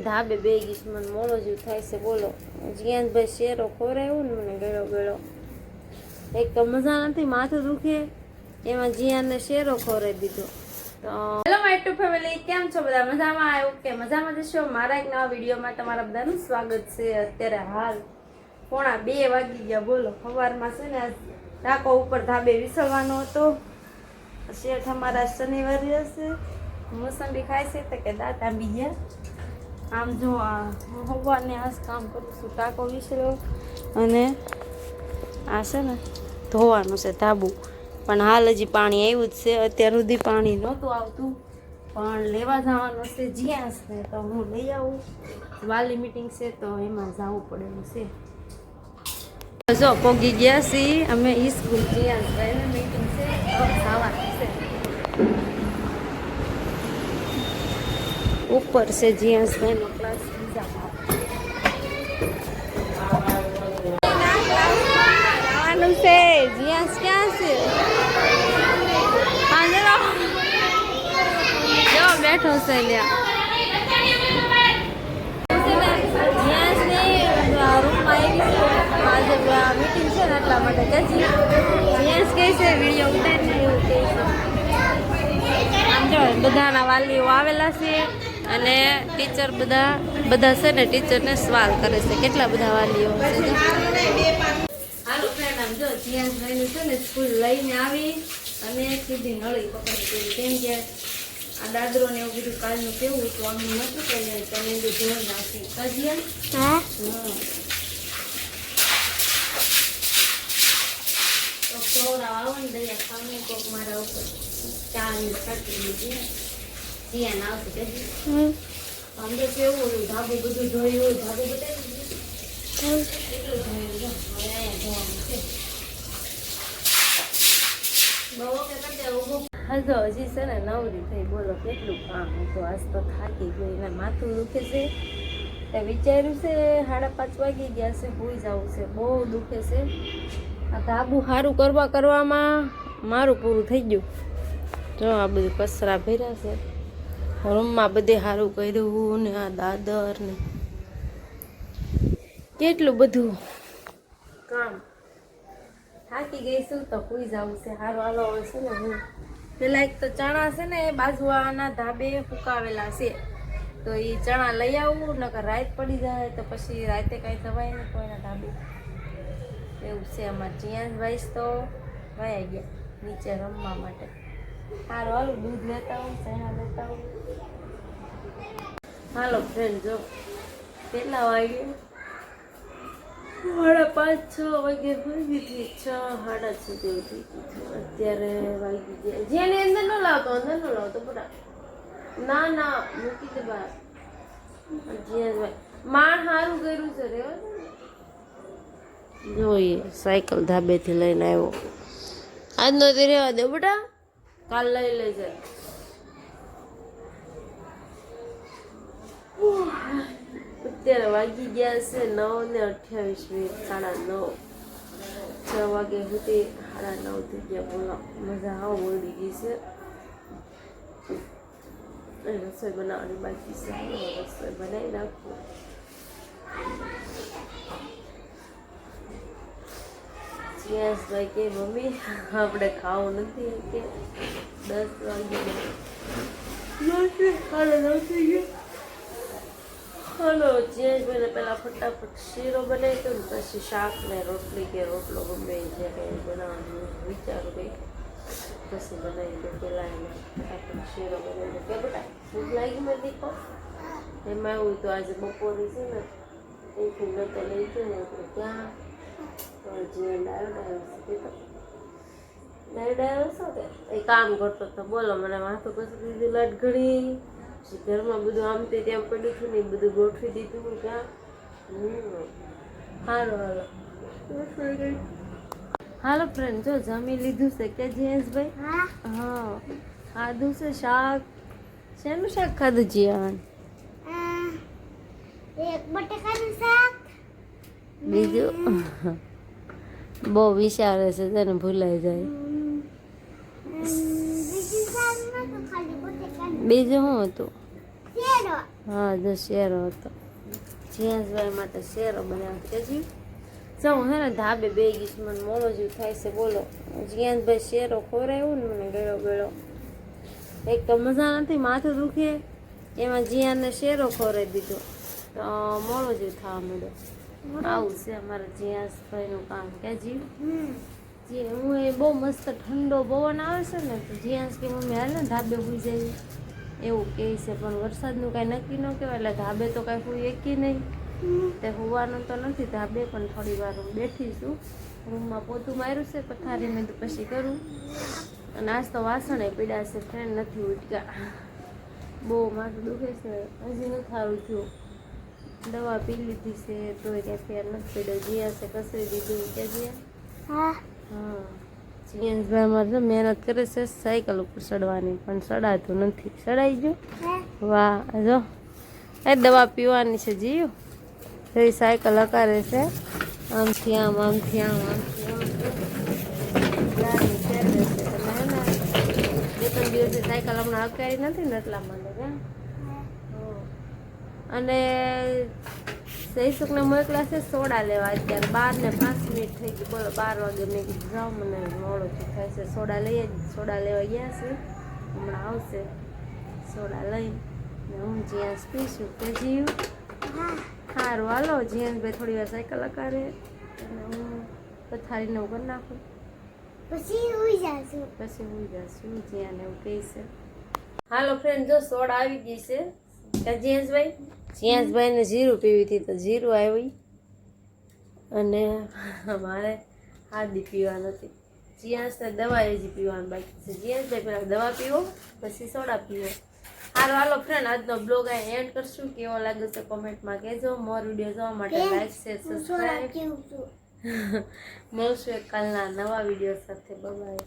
ધાબે બે ગઈશ, મને મોડો જેવું થાય છે. બોલો જીયાનભાઈ શેરો ખોરાયો ને મને ગળો ગળો. એક તો મજા નથી, માથું દુખે, એમાં જીયાનને શેરો ખોરાઈ દીધો. તો હેલો માય ટુ ફેમિલી, કેમ છો બધા? મજામાં? આવ્યું કે મજામાં જશો? મારા એક નવા વિડીયોમાં તમારા બધાનું સ્વાગત છે. અત્યારે હાલ 1:30 વાગી ગયા. બોલો સવારમાં છે ને ટાંકો ઉપર ધાબે વિસરવાનો હતો. શેઠ અમારા શનિવાર હશે, મોસંબી ખાય છે તો કે દાંત આંબી ગયા. આમ જો આ હું સવારને આજ કામ કરું છું, ટાંકો વિસર્યો અને આ છે ને ધોવાનું છે ધાબુ. પણ હાલ હજી પાણી આવ્યું જ છે. અત્યાર સુધી પાણી નહોતું આવતું, પણ લેવા જવાનું છે જ્યાં છે તો હું લઈ આવું. વાલી મીટિંગ છે તો એમાં જવું પડેલું છે. જો પોગી ગયા છીએ અમે સ્કૂલ, જ્યાં મીટિંગ છે જવાનું છે. ઉપર છે જીયાસભાઈનો ક્લાસ, બીજા જવાનું છે. જીયાસ ક્યાં છે? હા જો બેઠો છે લ્યા. જીયાસની રૂમમાં આવી છે, આજે મીટિંગ છે ને એટલા માટે જીયાસ કહે છે વિડીયો ઉતારીને એવું કહે છે. આમ જો બધાના વાલીઓ આવેલા છે અને ટીચર બધા છે ને ટીચરને સવાલ કરે છે. કેટલા બધા વાલીઓ છે. હાલો ફ્રેન્ડ, આમ જો જીયાસભાઈનું છે ને સ્કૂલ લઈને આવી અને સીધી નળી પકડી દીધી. કેમ કે આ દાદરો ને એવું બધું કાલનું કેવું હતું, આમ નતું કઈ તમે ધોઈ નાખી કજિયા. તો ખોરા આવો ને દયા સામે કોક મારા ઉપર ચા ની ખાટી લીધી જીયાન આવશે કજી. અંદર કેવું હતું, ધાબુ બધું ધોયું, ધાબુ બતાવી દીધું કેટલું ધોયું. હવે અહીંયા ધોવાનું છે. બહુ કે કદાચ ઉભો હજો હજી છે ને નવરી થઈ. બોલો કેટલું કામ હતું. આજ તો થાકી ગઈ ને માથું દુખે છે. તે વિચાર્યું છે 5:30 વાગી ગયા છે, ભૂઈ જવું છે. બહુ દુખે છે. આ ધાબુ સારું કરવામાં મારું પૂરું થઈ ગયું. જો આ બધું કચરા ભર્યા છે રૂમમાં, બધે સારું કર્યું ને આ દાદર ને કેટલું બધું કામ. થાકી ગઈ છું તો સુઈ જવું છે. સારું હાલો હોય છે ને હું પેલા એક તો ચણા છે ને એ બાજુવાના ધાબે ફૂકાવેલા છે, તો એ ચણા લઈ આવું, નકર રાત પડી જાય તો પછી રાતે કાંઈ થવાય નહીં કોઈના ધાબે. એવું છે. અમારે જીયાસભાઈ તો વયા ગયા નીચે રમવા માટે. સારું હાલો દૂધ લેતા આવું, ચણા લેતા આવું. હાલો ફ્રેન્ડ, જો કેટલા વાગે 5:30-6 વાગે વાગી હતી. 6:30 જેવું થઈ ગયું. અત્યારે વાગી ગયા. જેને અંદર ન લાવતો બધા ના ના મૂકી દે બહાર. જીયાસભાઈ માણ સારું કર્યું છે. રેવા જોઈએ સાયકલ ધાબેથી લઈને આવ્યો. આજનો તે રેવા દે બેટા, કાલ લઈ લેજે. અત્યારે વાગી ગયા છે 9:28, 9:30. 6 વાગે સુધી 9:30 થઈ ગયા. બોલો મજા આવો વળી ગઈ છે. રસોઈ બનાવવાની બાકી છે. રસોઈ બનાવી નાખું. જીયાસભાઈ કે મમ્મી આપણે ખાવું નથી કે 10 વાગે 9:30 થઈ ગયા. હલો જીયાસભાઈને પહેલાં ફટાફટ શીરો બનાવી દઉં, પછી શાક ને રોટલી કે રોટલો ગમે જે કંઈ બનાવવાનું વિચારું કંઈક પછી બનાવી દઉં. પહેલાં એને ફટાફટ શીરો બનાવી દઉં. કે બેટા ભૂખ લાગી મને દીકો? એમાં એવું તો આજે બપોરે છે ને એથી નતો લઈ ગયો ને આપણે ત્યાં તો જે ડાયો છો કે એ કામ કરતો હતો. બોલો મને માથું કશું દીધું લાટ ઘડી, ઘરમાં બધું આમ તે ત્યાં પડ્યું હતું ને બધું ગોઠવી દીધું ક્યાં. સારું હાલો હાલો ફ્રેન્ડ, જો જમી લીધું છે કે જીયાસભાઈ? હા ખાધું છે શાક. શેનું શાક ખાધું જીયાન? બટેકાનું શાક. બીજું બહુ વિચારે છે તેને ભૂલાઈ જાય. બીજું શું હતું? હા જો શેરો હતો જીયાસભાઈ માટે શેરો બનાવ્યો કે જી જો હું હે ને ધાબે બે ગઈશ મને મોડો જેવું થાય છે બોલો જીયાસભાઈ શેરો ખવડાવ્યો ને મને ગળો ગળો એક તો મજા નથી માથું દુખે એમાં જીયાને શેરો ખવડાવી દીધો તો મોડો જેવું થવા માંડ્યો આવું છે અમારા જીયાસભાઈનું કામ કે જીવ જી હું એ બહુ મસ્ત ઠંડો પવન આવે છે ને તો જીયાસ કે મમ્મી હાલ ને ધાબે સુઈ જાય એવું કહે છે પણ વરસાદનું કાંઈ નક્કી ન કહેવાય એટલે ધાબે તો કાંઈ સુઈ એકી નહીં તે હોવાનું તો નથી ધાબે પણ થોડી વાર હું બેઠી છું રૂમમાં પોતું માર્યું છે પથારી મેં તો પછી કરું અને આજ તો વાસણે પીડા છે ફ્રેન્ડ નથી ઉઠ્યા બહુ માથું દુખે છે હજી નથી સારું થયું દવા પી લીધી છે તોય ક્યાં ફેર નથી પડ્યો જીયા છે કસરી દીધું કે જીયા હા જીયાસભાઈ અમારે તો મહેનત કરે છે સાયકલ ઉપર ચડવાની પણ ચડાતું નથી ચડાઈ ગયું વાહ જો એ દવા પીવાની છે જીવ એ સાયકલ હકારે છે આમથી આમ આમથી આમ આમથી આમ ગાડી ફેરવે છે તમે હે ને બે ત્રણ દિવસથી સાયકલ હમણાં હકારી નથી ને એટલા માટે કે અને સહીસુકને મોકલા છે સોડા લેવા અત્યારે 12 ને 5 મિનિટ થઈ ગઈ બોલો 12 વાગે મેં કીધું જાઓ મને મોડો થાય છે સોડા લઈએ સોડા લેવા ગયા છે હમણાં આવશે સોડા લઈને હું જ્યાં પીશું કે જીવ સારું હાલો જીયાસભાઈ થોડી વાર સાયકલ હકારે અને હું પથારીને એવું કરી નાખું પછી ઉઈ જાશું જીયાને એવું કહીશે હાલો ફ્રેન્ડ જો સોડા આવી ગઈ છે કે જીયાસભાઈને જીરું પીવી હતી તો જીરું આવી અને મારે હાદી પીવા નથી જીયાસને દવા હજી પીવાનું બાકી છે જીયાસભાઈ પહેલાં દવા પીવો પછી સોડા પીવો સારું હાલો ફ્રેન્ડ આજનો બ્લોગ અહીં એન્ડ કરશું કેવો લાગે છે કોમેન્ટમાં કહેજો મોર વિડીયો જોવા માટે લાઈક શેર સબસ્ક્રાઈબ મળશું એક કાલના નવા વિડીયો સાથે બાય.